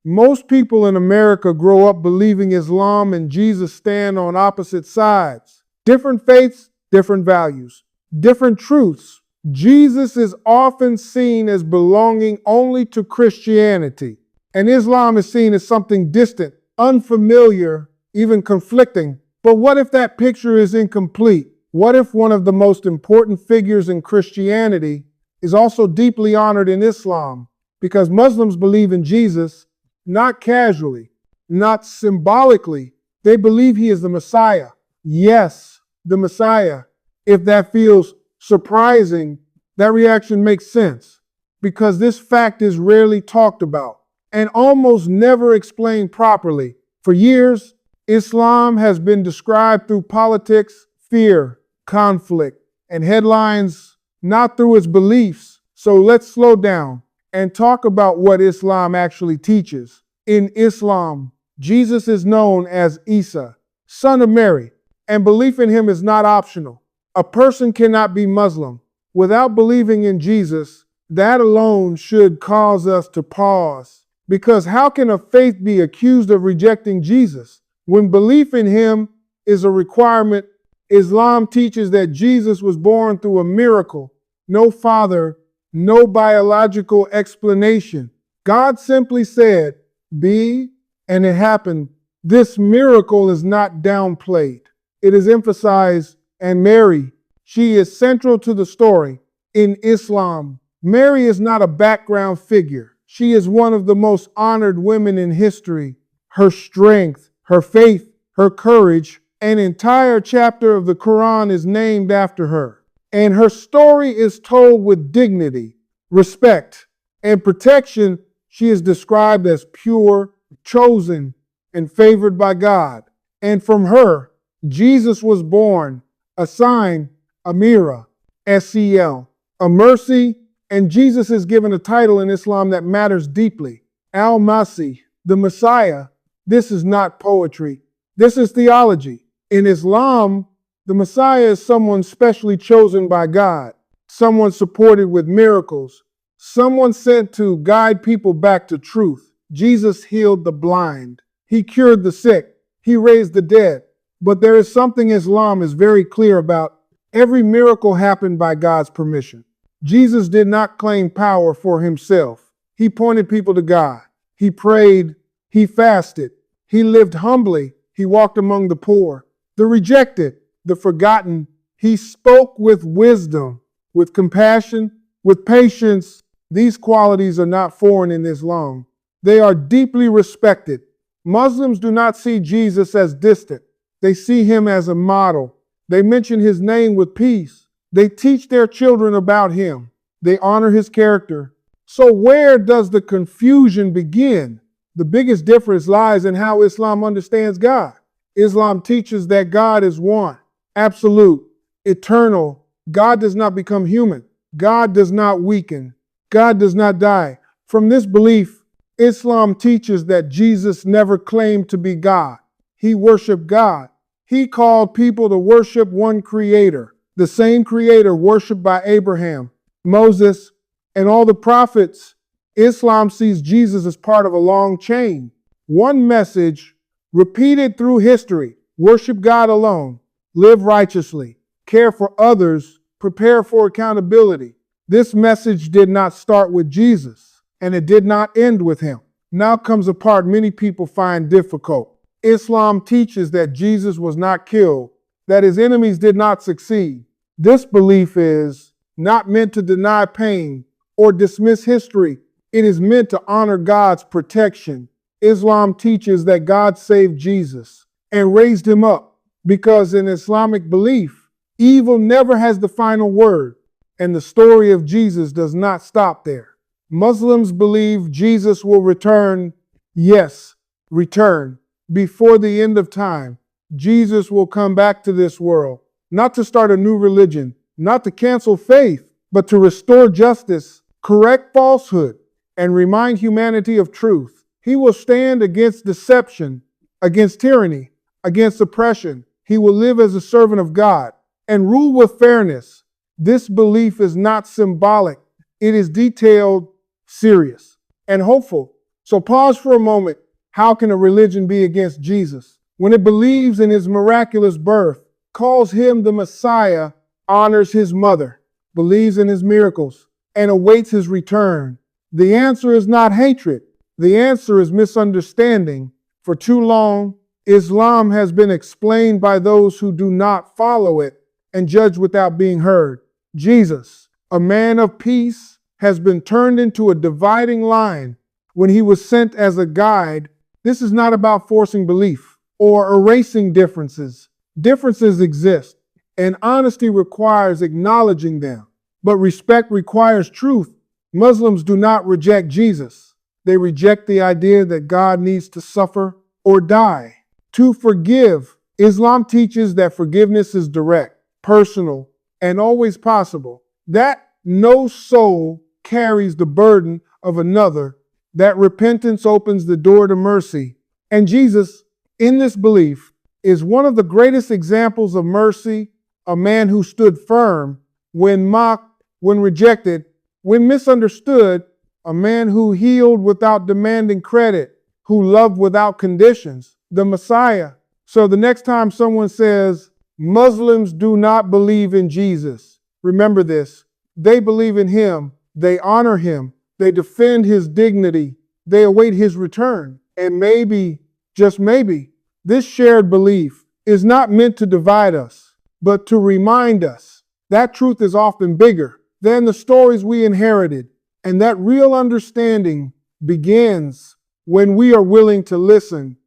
Most people in America grow up believing Islam and Jesus stand on opposite sides. Different faiths, different values, different truths. Jesus is often seen as belonging only to Christianity, and Islam is seen as something distant, unfamiliar, even conflicting. But what if that picture is incomplete? What if one of the most important figures in Christianity is also deeply honored in Islam? Because Muslims believe in Jesus, not casually, not symbolically. They believe he is the Messiah. Yes, the Messiah. If that feels surprising, that reaction makes sense, because this fact is rarely talked about and almost never explained properly. For years, Islam has been described through politics, fear, conflict, and headlines, not through its beliefs. So let's slow down and talk about what Islam actually teaches. In Islam, Jesus is known as Isa, son of Mary, and belief in him is not optional. A person cannot be Muslim without believing in Jesus. That alone should cause us to pause. Because how can a faith be accused of rejecting Jesus when belief in him is a requirement? Islam teaches that Jesus was born through a miracle. No father, no biological explanation. God simply said, "Be," and it happened. This miracle is not downplayed. It is emphasized, and Mary, she is central to the story. In Islam, Mary is not a background figure. She is one of the most honored women in history. Her strength, her faith, her courage, an entire chapter of the Quran is named after her. And her story is told with dignity, respect, and protection. She is described as pure, chosen, and favored by God. And from her, Jesus was born, a sign, a mirror, SEL, a mercy, and Jesus is given a title in Islam that matters deeply. Al-Masih, the Messiah. This is not poetry. This is theology. In Islam, the Messiah is someone specially chosen by God, someone supported with miracles, someone sent to guide people back to truth. Jesus healed the blind. He cured the sick. He raised the dead. But there is something Islam is very clear about. Every miracle happened by God's permission. Jesus did not claim power for himself. He pointed people to God. He prayed. He fasted. He lived humbly. He walked among the poor, the rejected, the forgotten. He spoke with wisdom, with compassion, with patience. These qualities are not foreign in Islam. They are deeply respected. Muslims do not see Jesus as distant. They see him as a model. They mention his name with peace. They teach their children about him. They honor his character. So where does the confusion begin? The biggest difference lies in how Islam understands God. Islam teaches that God is one, absolute, eternal. God does not become human. God does not weaken. God does not die. From this belief, Islam teaches that Jesus never claimed to be God. He worshiped God. He called people to worship one creator, the same creator worshiped by Abraham, Moses, and all the prophets. Islam sees Jesus as part of a long chain. One message repeated through history: worship God alone, live righteously, care for others, prepare for accountability. This message did not start with Jesus, and it did not end with him. Now comes a part many people find difficult. Islam teaches that Jesus was not killed, that his enemies did not succeed. This belief is not meant to deny pain or dismiss history. It is meant to honor God's protection. Islam teaches that God saved Jesus and raised him up, because in Islamic belief, evil never has the final word, and the story of Jesus does not stop there. Muslims believe Jesus will return, yes, return, before the end of time. Jesus will come back to this world, not to start a new religion, not to cancel faith, but to restore justice, correct falsehood, and remind humanity of truth. He will stand against deception, against tyranny, against oppression. He will live as a servant of God and rule with fairness. This belief is not symbolic. It is detailed, serious, and hopeful. So pause for a moment. How can a religion be against Jesus? When it believes in his miraculous birth, calls him the Messiah, honors his mother, believes in his miracles, and awaits his return. The answer is not hatred. The answer is misunderstanding. For too long, Islam has been explained by those who do not follow it and judge without being heard. Jesus, a man of peace, has been turned into a dividing line when he was sent as a guide. This is not about forcing belief or erasing differences. Differences exist, and honesty requires acknowledging them. But respect requires truth. Muslims do not reject Jesus. They reject the idea that God needs to suffer or die. To forgive, Islam teaches that forgiveness is direct, personal, and always possible. That no soul carries the burden of another. That repentance opens the door to mercy. And Jesus, in this belief, is one of the greatest examples of mercy, a man who stood firm when mocked, when rejected, when misunderstood, a man who healed without demanding credit, who loved without conditions, the Messiah. So the next time someone says, Muslims do not believe in Jesus, remember this. They believe in him. They honor him. They defend his dignity. They await his return. And maybe, just maybe, this shared belief is not meant to divide us, but to remind us that truth is often bigger than the stories we inherited. And that real understanding begins when we are willing to listen